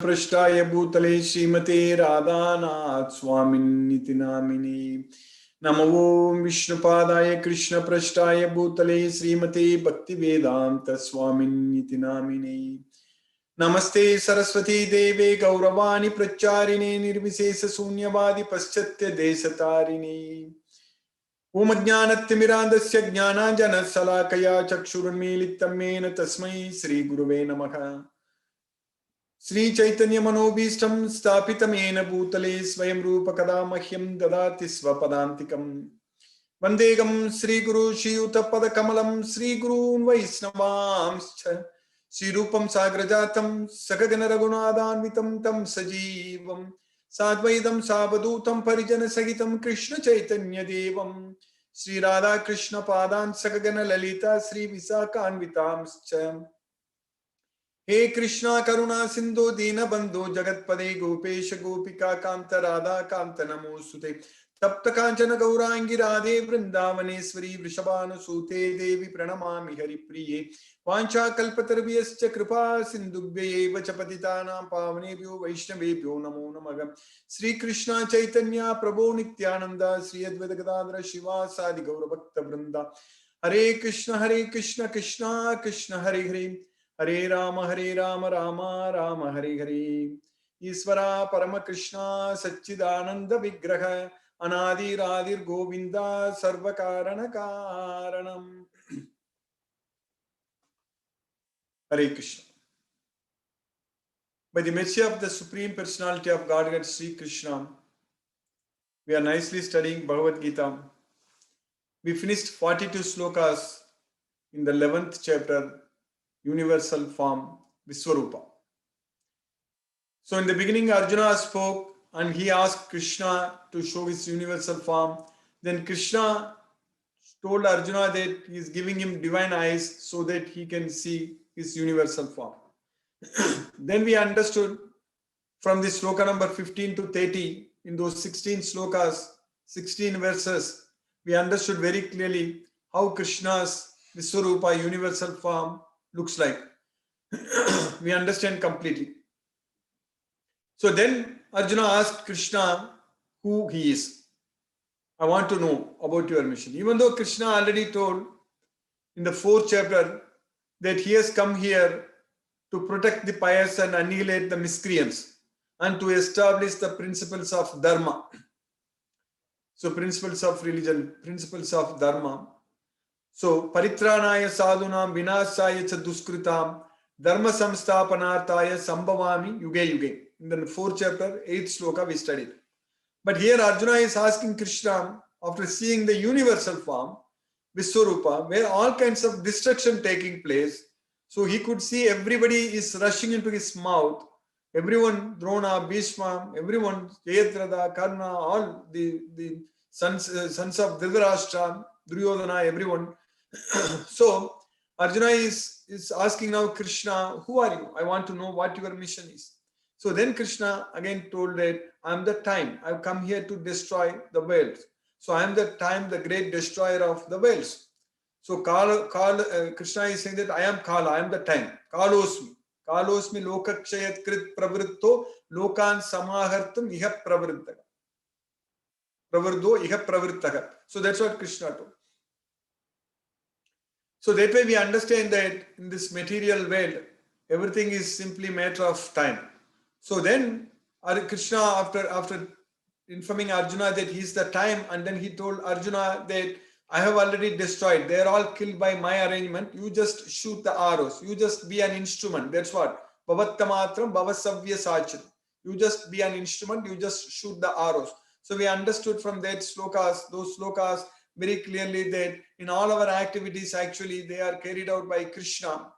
पृष्ठाय भूतले श्रीमते राधानाथ स्वामिन्निति नामिने नमो विष्णुपादाय कृष्णपृष्ठाय भूतले श्रीमते भक्तिवेदांत स्वामिन्निति नामिने नमस्ते सरस्वती देवे गौरवाणी प्रचारिणे निर्विशेष शून्यवादी पश्चात्य देशतारिणे ओम ज्ञानतिमिरान्धस्य ज्ञानाञ्जनशलाकया चक्षुरुन्मीलितं येन तस्मै श्रीगुरुवे नमः। श्री चैतन्य मनोभीष्टं स्थापितं येन भूतले स्वयं रूप कदा मह्यं ददाति स्वपदान्तिकम् वन्देहं श्रीगुरु श्रीयुतपदकमलं श्रीगुरून् वैष्णवांश्च श्रीरूपं साग्रजातं सकगण रघुनाथान्वितं तं सजीवं साद्वैतं सावधूतं परिजनसहितं कृष्ण चैतन्य देवं श्री राधा कृष्ण पादान् सकगण ललिता श्री विशाखान्वितांश्च हे कृष्णा करुणा सिंधु दीनबंधु जगत्पदे गोपेश गोपिका कांत राधा कांत नमोस्तुते तप्त कांचन गौरांगी राधे वृंदावनेश्वरी वृषभानुसूते देवी प्रणमामि हरिप्रिये वाञ्छाकल्पतरुभ्यश्च कृपा सिन्धुभ्यैव च पतितानां पावनेभ्यो वैष्णवेभ्यो नमो नमः। श्री कृष्ण चैतन्य प्रभो नित्यानंद श्री अद्वैत गदाधर शिवासादि गौरभक्तवृंदा हरे कृष्ण कृष्ण कृष्ण हरे हरे हरे राम राम राम हरे हरे। ईश्वरा परम कृष्णा सच्चिदानंद विग्रह अनादिरादिर गोविंदा सर्व कारण कारणम। हरे Krishna. By the mercy of the Supreme Personality of Godhead Sri Krishna, we are nicely studying Bhagavad Gita. We finished 42 slokas in the 11th chapter, Universal Form, Viswarupa. So in the beginning, Arjuna spoke and he asked Krishna to show his universal form. Then Krishna told Arjuna that he is giving him divine eyes so that he can see his universal form. Then we understood from the sloka number 15 to 30, in those 16 slokas, 16 verses, we understood very clearly how Krishna's Viswarupa universal form looks like. We understand completely. So then Arjuna asked Krishna who he is. I want to know about your mission. Even though Krishna already told in the 4th chapter that he has come here to protect the pious and annihilate the miscreants and to establish the principles of dharma. So principles of religion, principles of dharma. So paritranaya sadhunam vinasaya cha duskritam dharma samsthapanarthaya sambhavami yuge yuge. In the 4th chapter, 8th sloka we studied. But here Arjuna is asking Krishna, after seeing the universal form, Viswarupa, where all kinds of destruction taking place, so he could see everybody is rushing into his mouth. Everyone, Drona, Bhishma, everyone, Jayadratha, Karna, all the sons of Dhritarashtra, Duryodhana, everyone. So Arjuna is asking now Krishna, who are you? I want to know what your mission is. So then Krishna again told that I am the time. I have come here to destroy the world. So I am the time, the great destroyer of the worlds. So Krishna is saying that I am Kala, I am the time. Kalosmi. Kalosmi lokakshayat krit pravritto lokan samahartam iha pravrittaka. Pravriddho iha pravrittaka. So that's what Krishna told. So that way we understand that in this material world, everything is simply matter of time. So then Krishna, after informing Arjuna that he is the time, and then he told Arjuna that I have already destroyed. They are all killed by my arrangement. You just shoot the arrows. You just be an instrument. That's what. Bhavattamatram bhavasavya sachit. You just be an instrument. You just shoot the arrows. So we understood from that those slokas very clearly that in all our activities, actually, they are carried out by Krishna,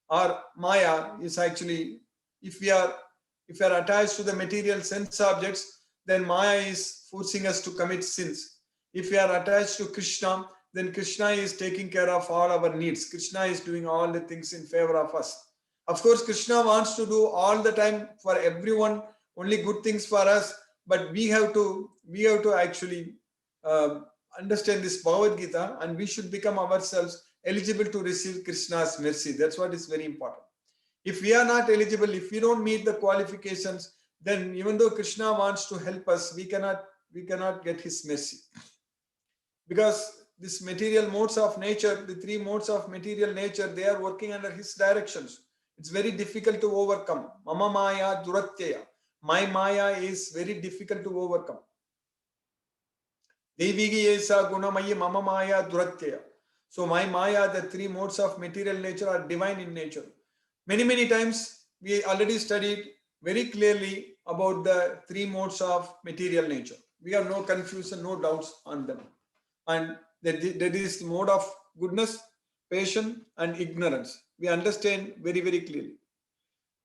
or Maya is actually, if we are attached to the material sense objects, then Maya is forcing us to commit sins. If we are attached to Krishna, then Krishna is taking care of all our needs. Krishna is doing all the things in favor of us. Of course, Krishna wants to do all the time for everyone, only good things for us, but we have to actually understand this Bhagavad Gita, and we should become ourselves eligible to receive Krishna's mercy. That's what is very important. If we are not eligible, if we don't meet the qualifications, then even though Krishna wants to help us, we cannot get his mercy. Because this material modes of nature, the three modes of material nature, they are working under his directions. It's very difficult to overcome. Mama Maya Duratyaya. My Maya is very difficult to overcome. Devigi Esa Gunamaya Mama Maya Duratyaya. So my Maya, the three modes of material nature are divine in nature. Many times we already studied very clearly about the three modes of material nature. We have no confusion, no doubts on them. And that is the mode of goodness, patience, and ignorance. We understand very clearly.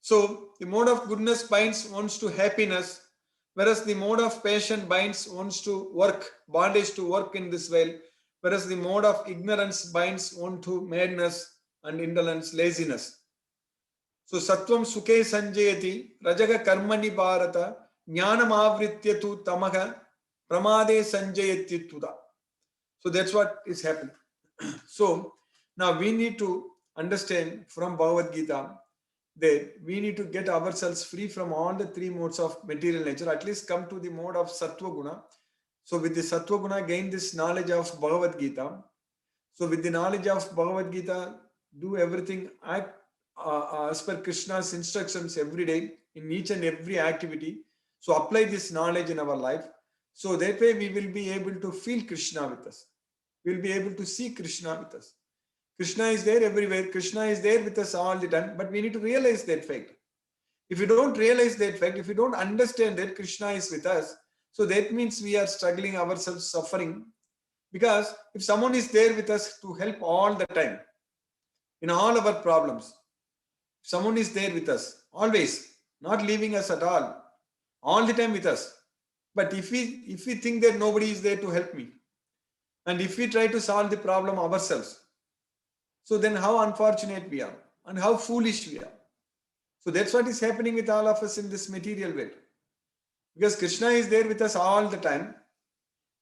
So the mode of goodness binds one to happiness, whereas the mode of patience binds one to work, bondage to work in this world, whereas the mode of ignorance binds one to madness and indolence, laziness. So Sattvam Sukhe Sanjayati, Rajaga Karmani Bharata, Jnanam Avritya tu Tamaha, Pramade Sanjayati Tuda. So that's what is happening. So now we need to understand from Bhagavad Gita that we need to get ourselves free from all the three modes of material nature, at least come to the mode of Sattva Guna. So with the Sattva Guna, gain this knowledge of Bhagavad Gita. So with the knowledge of Bhagavad Gita, do everything as per Krishna's instructions every day in each and every activity. So apply this knowledge in our life. So that way we will be able to feel Krishna with us. We will be able to see Krishna with us. Krishna is there everywhere. Krishna is there with us all the time. But we need to realize that fact. If you don't realize that fact, if you don't understand that Krishna is with us, so that means we are struggling ourselves, suffering. Because if someone is there with us to help all the time, in all our problems, someone is there with us, always, not leaving us at all the time with us. But if we think that nobody is there to help me, and if we try to solve the problem ourselves, so then how unfortunate we are and how foolish we are. So that's what is happening with all of us in this material world. Because Krishna is there with us all the time,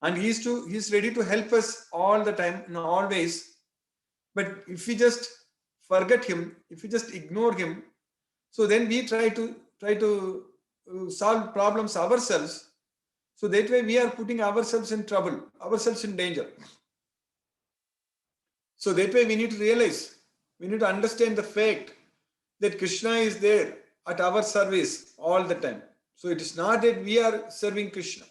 and he's ready to help us all the time in all ways. But if we just forget him, if we just ignore him, so then we try to solve problems ourselves. So that way we are putting ourselves in trouble, ourselves in danger. So that way we need to realize, we need to understand the fact that Krishna is there at our service all the time. So it is not that we are serving Krishna.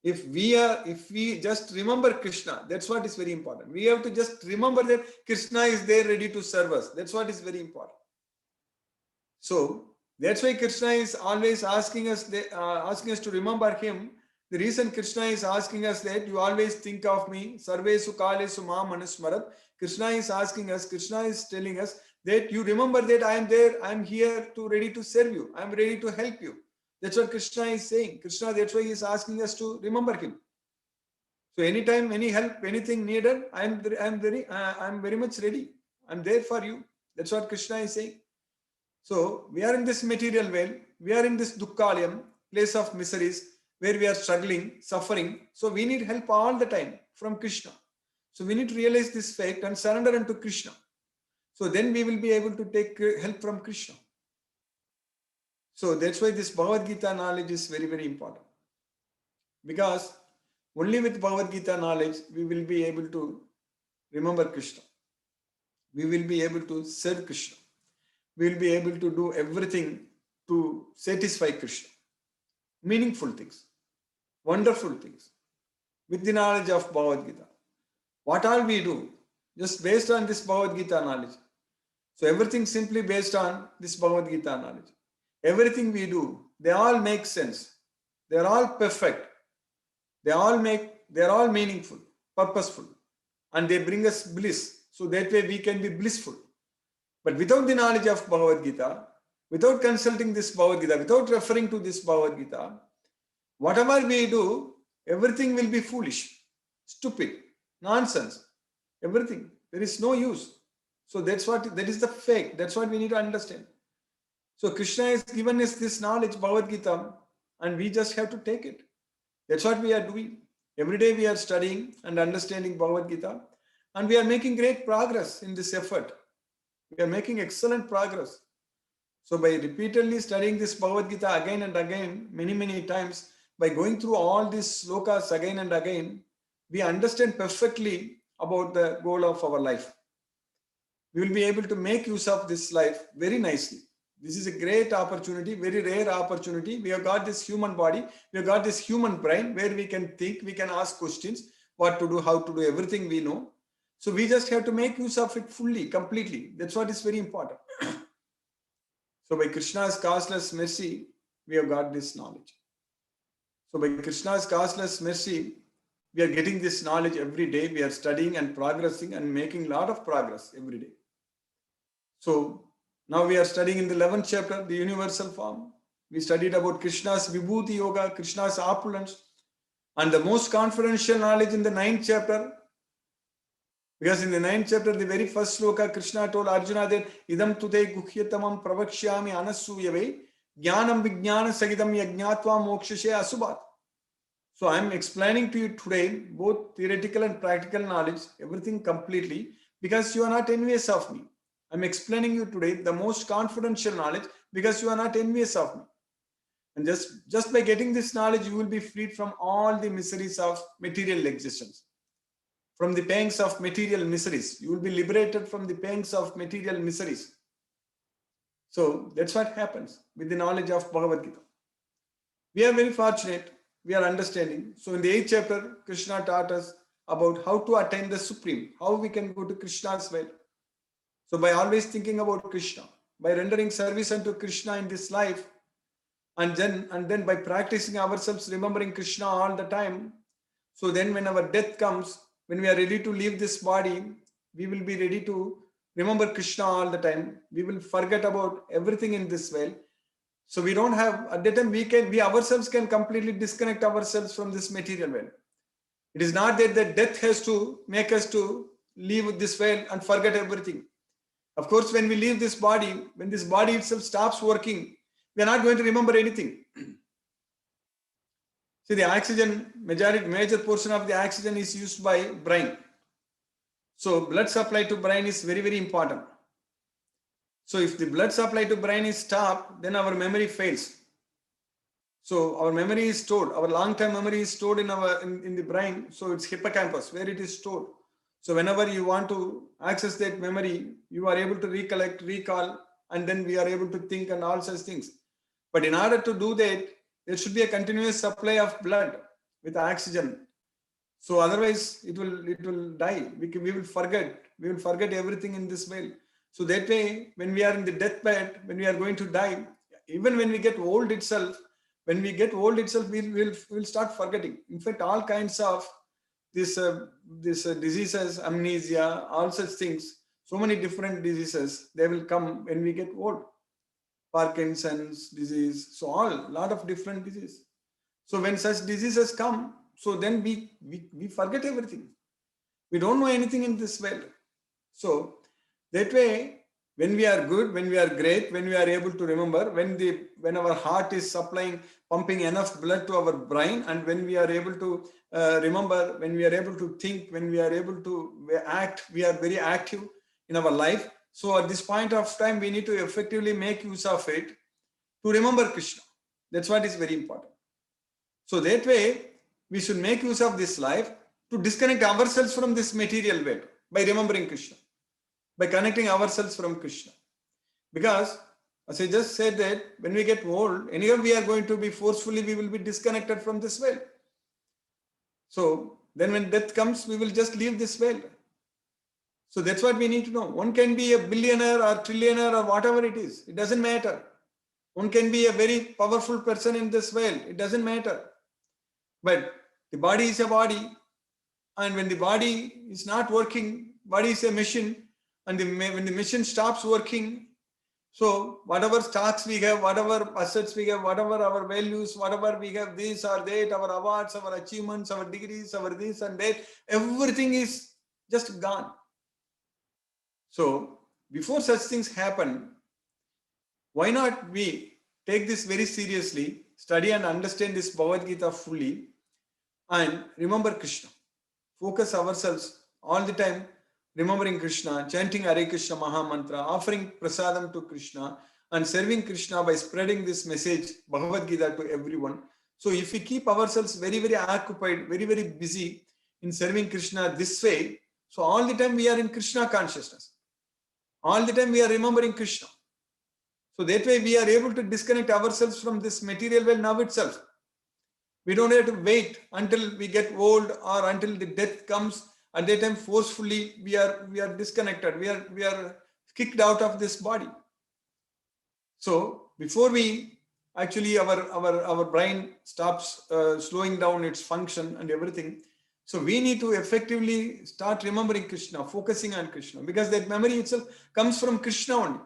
If we just remember Krishna, that's what is very important. We have to just remember that Krishna is there ready to serve us. That's what is very important. So that's why Krishna is always asking us to remember him. The reason Krishna is asking us that you always think of me, Sarvesu Kalesu Ma Manusmarat. Krishna is asking us, Krishna is telling us that you remember that I am there, I am here to ready to serve you, I am ready to help you. That's what Krishna is saying. Krishna, that's why he is asking us to remember him. So anytime, any help, anything needed, I am very much ready. I'm there for you. That's what Krishna is saying. So we are in this material world, we are in this dukkhalayam, place of miseries, where we are struggling, suffering. So we need help all the time from Krishna. So we need to realize this fact and surrender unto Krishna. So then we will be able to take help from Krishna. So that's why this Bhagavad Gita knowledge is very important. Because only with Bhagavad Gita knowledge, we will be able to remember Krishna. We will be able to serve Krishna. We will be able to do everything to satisfy Krishna. Meaningful things, wonderful things, with the knowledge of Bhagavad Gita. What all we do, just based on this Bhagavad Gita knowledge. So everything simply based on this Bhagavad Gita knowledge. Everything we do, they all make sense. They are all perfect. They are all meaningful, purposeful, and they bring us bliss. So that way we can be blissful. But without the knowledge of Bhagavad Gita, without consulting this Bhagavad Gita, without referring to this Bhagavad Gita, whatever we do, everything will be foolish, stupid, nonsense, everything. There is no use. So that is the fact. That's what we need to understand. So Krishna has given us this knowledge, Bhagavad Gita, and we just have to take it. That's what we are doing. Every day we are studying and understanding Bhagavad Gita, and we are making great progress in this effort. We are making excellent progress. So by repeatedly studying this Bhagavad Gita again and again, many times, by going through all these slokas again and again, we understand perfectly about the goal of our life. We will be able to make use of this life very nicely. This is a great opportunity, very rare opportunity. We have got this human body, we have got this human brain where we can think, we can ask questions, what to do, how to do, everything we know. So we just have to make use of it fully, completely. That's what is very important. So by Krishna's causeless mercy, we have got this knowledge. So by Krishna's causeless mercy, we are getting this knowledge every day. We are studying and progressing and making a lot of progress every day. So now we are studying in the 11th chapter, the universal form. We studied about Krishna's Vibhuti Yoga, Krishna's opulence, and the most confidential knowledge in the 9th chapter. Because in the 9th chapter, the very first sloka, Krishna told Arjuna that idam tute guhyatamam pravakshyami anasuyave jnanam vijnana sagitam yajnatva mokshashe asubat. So I am explaining to you today both theoretical and practical knowledge, everything completely, because you are not envious of me. I am explaining you today the most confidential knowledge because you are not envious of me. And just by getting this knowledge, you will be freed from all the miseries of material existence. From the pangs of material miseries. You will be liberated from the pangs of material miseries. So that's what happens with the knowledge of Bhagavad Gita. We are very fortunate. We are understanding. So in the 8th chapter, Krishna taught us about how to attain the Supreme, how we can go to Krishna's well. So by always thinking about Krishna, by rendering service unto Krishna in this life, and then by practicing ourselves, remembering Krishna all the time, so then when our death comes, when we are ready to leave this body, we will be ready to remember Krishna all the time. We will forget about everything in this world. So we don't have, at that time, we ourselves can completely disconnect ourselves from this material world. It is not that the death has to make us to leave this world and forget everything. Of course, when we leave this body, when this body itself stops working, we are not going to remember anything. See, the oxygen, major portion of the oxygen is used by brain. So blood supply to brain is very important. So if the blood supply to brain is stopped, then our memory fails. So our memory is stored, our long-term memory is stored in the brain. So it's hippocampus where it is stored. So whenever you want to access that memory, you are able to recollect, recall, and then we are able to think and all such things. But in order to do that, there should be a continuous supply of blood with oxygen. So otherwise it will die. We will forget everything in this world. So that way, when we are in the deathbed, when we are going to die, even when we get old itself, we will start forgetting. In fact, all kinds of this diseases, amnesia, all such things, so many different diseases, they will come when we get old. Parkinson's disease, so a lot of different diseases. So when such diseases come, so then we forget everything. We don't know anything in this world. So that way, when we are good, when we are great, when we are able to remember, when our heart is pumping enough blood to our brain, and when we are able to remember, when we are able to think, when we are able to act, we are very active in our life. So at this point of time, we need to effectively make use of it to remember Krishna. That's what is very important. So that way, we should make use of this life to disconnect ourselves from this material world by remembering Krishna, by connecting ourselves from Krishna. Because, as I just said that when we get old, anyhow we are going to be we will be disconnected from this world. So then when death comes, we will just leave this world. So that's what we need to know. One can be a billionaire or trillionaire or whatever it is. It doesn't matter. One can be a very powerful person in this world. It doesn't matter. But the body is a body. And when the body is not working, body is a machine. And when the machine stops working, so whatever stocks we have, whatever assets we have, whatever our values, whatever we have, this or that, our awards, our achievements, our degrees, our this and that, everything is just gone. So before such things happen, why not we take this very seriously, study and understand this Bhagavad Gita fully, and remember Krishna. Focus ourselves all the time remembering Krishna, chanting Hare Krishna Maha Mantra, offering prasadam to Krishna, and serving Krishna by spreading this message, Bhagavad Gita, to everyone. So if we keep ourselves very, very occupied, very, very busy in serving Krishna this way, so all the time we are in Krishna consciousness. All the time we are remembering Krishna. So that way we are able to disconnect ourselves from this material world now itself. We don't have to wait until we get old or until the death comes. At that time, forcefully we are disconnected. We are kicked out of this body. So before we actually our brain stops slowing down its function and everything. So we need to effectively start remembering Krishna, focusing on Krishna, because that memory itself comes from Krishna only.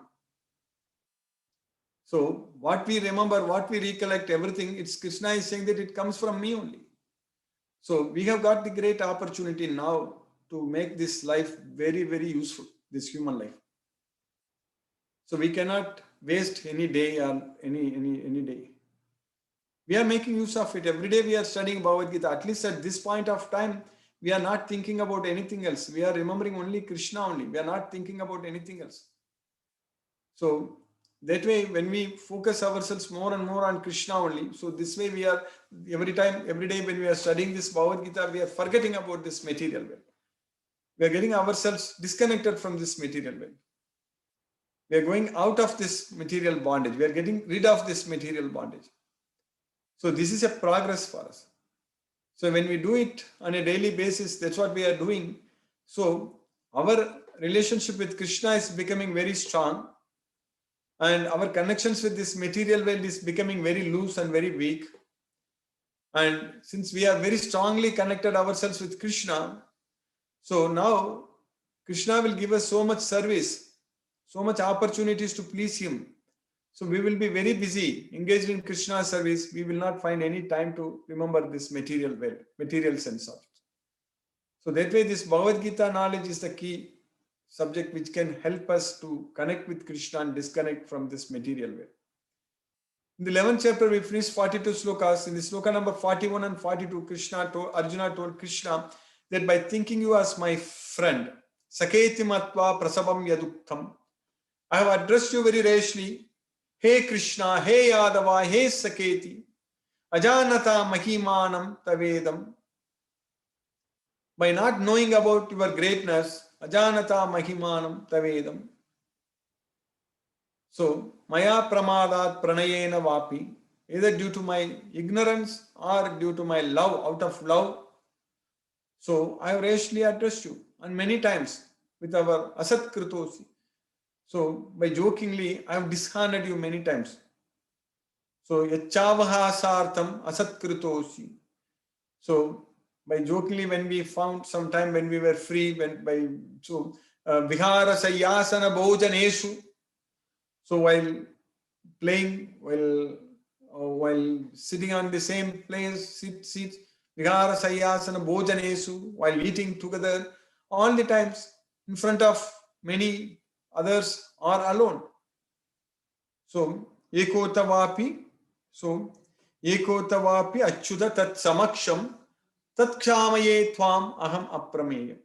So what we remember, what we recollect, everything, it's Krishna is saying that it comes from me only. So we have got the great opportunity now to make this life very, very useful, this human life. So we cannot waste any day on any day. We are making use of it. Every day we are studying Bhagavad Gita. At least at this point of time, we are not thinking about anything else. We are remembering only Krishna only. We are not thinking about anything else. So that way, when we focus ourselves more and more on Krishna only, so this way we are, every day when we are studying this Bhagavad Gita, we are forgetting about this material world. We are getting ourselves disconnected from this material world. We are going out of this material bondage. We are getting rid of this material bondage. So this is a progress for us. So when we do it on a daily basis, that's what we are doing. So our relationship with Krishna is becoming very strong, and our connections with this material world is becoming very loose and very weak. And since we are very strongly connected ourselves with Krishna, so now Krishna will give us so much service, so much opportunities to please him. So we will be very busy, engaged in Krishna's service. We will not find any time to remember this material world, material sense of it. So that way this Bhagavad Gita knowledge is the key subject which can help us to connect with Krishna and disconnect from this material world. In the 11th chapter, we finished 42 slokas. In the sloka number 41 and 42, Arjuna told Krishna that by thinking you as my friend, Saketi matva prasabam yaduktam, I have addressed you very rashly. Hey Krishna, hey Yadava, hey Saketi, Ajanata Mahimanam Tavedam. By not knowing about your greatness, Ajanata Mahimanam Tavedam. So, Maya Pramadat Pranayena Vapi, either due to my ignorance or due to my love, out of love. So, I have rashly addressed you, and many times with our Asat Kritosi. So, by jokingly, I have dishonored you many times. So, Yachavaha Sartam Asat Kritosi. So, by jokingly, when we found some time when we were free, Vihara Sayyasana Bhojaneshu. So, while playing, while sitting on the same place, seats, Vihara Sayyasana Bhojaneshu, while eating together, all the times in front of many others or alone. So, Ekotavapi Achyuta Tat Samaksham Tat Kshamaye Tvam Aham Aprameyam.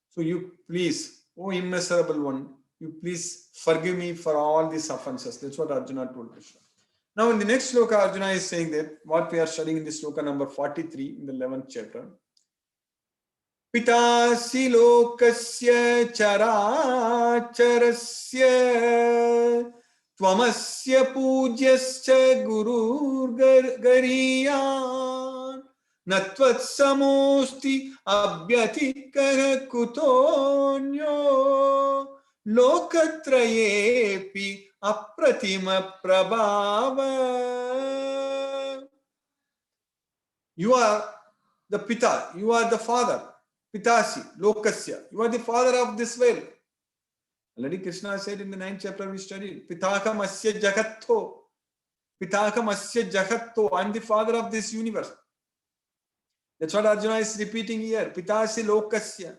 So, you please, O immeasurable one, you please forgive me for all these offenses. That's what Arjuna told Krishna. Now, in the next sloka, Arjuna is saying that what we are studying in this sloka number 43 in the 11th chapter. Pitasi lokasya characharasya tvamasya pujasyascha gurur gariyan natvat samosti abhyatikah kutonyo lokatrayepi apratima prabhava. You are the Pita, you are the father. Pitasi, Lokasya. You are the father of this world. Already Krishna said in the 9th chapter we studied, Pitaka Masya Jagatto. Pitaka Masya Jagatto. I am the father of this universe. That's what Arjuna is repeating here. Pitasi Lokasya.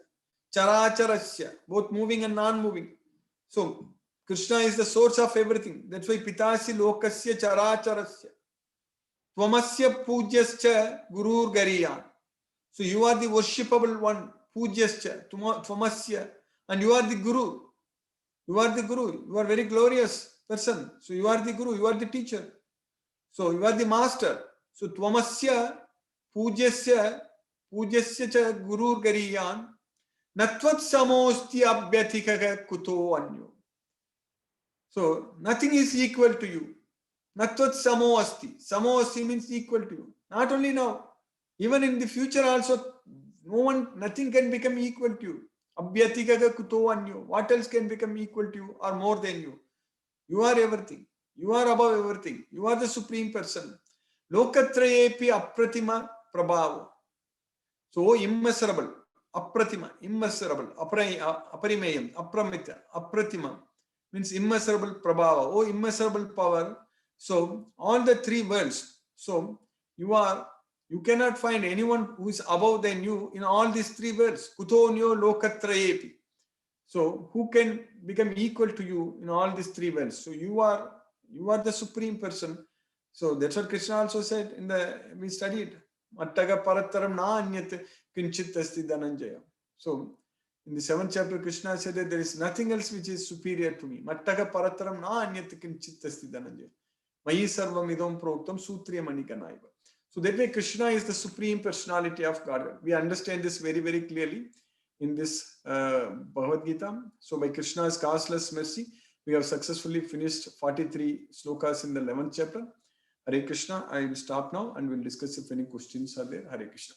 Characharasya. Both moving and non-moving. So, Krishna is the source of everything. That's why Pitasi Lokasya Characharasya. Tvamasya Pujasyascha Gurur Gariyan. So you are the worshipable one, Pujasyascha, Tvamasya, and you are the Guru. You are the Guru. You are very glorious. person. So you are the guru, you are the teacher. So you are the master. So tvamasya pujyasya cha gurur gariyan natvat samosti abhyathikaga kuto anyo. So nothing is equal to you. Natvat samo asti. Samo asti means equal to you. Not only now, even in the future also, nothing can become equal to you. Abhyathikaga kuto anyo. What else can become equal to you or more than you? You are everything. You are above everything. You are the supreme person. Lokatrayepi apratima prabhava. So immeasurable, apratima, immeasurable, aparimeyam, apramita, apratima means immeasurable prabhava. Oh, immeasurable power. So all the three worlds. So you cannot find anyone who is above than you in all these three worlds. Kutonyo lokatrayepi. So who can become equal to you in all these three worlds? So you are the supreme person. So that's what Krishna also said we studied. Mattaga parataram na anyat kinchit asti dhananjaya. So in the 7th chapter, Krishna said that there is nothing else which is superior to me. Mattaga parataram na anyat kinchit asti dhananjaya. Mayi sarvam idam proktam sutriya manikanaiva. So that way Krishna is the supreme personality of God. We understand this very, very clearly in this Bhagavad Gita. So by Krishna's causeless mercy, we have successfully finished 43 slokas in the 11th chapter. Hare Krishna. I will stop now and we'll discuss if any questions are there. Hare Krishna.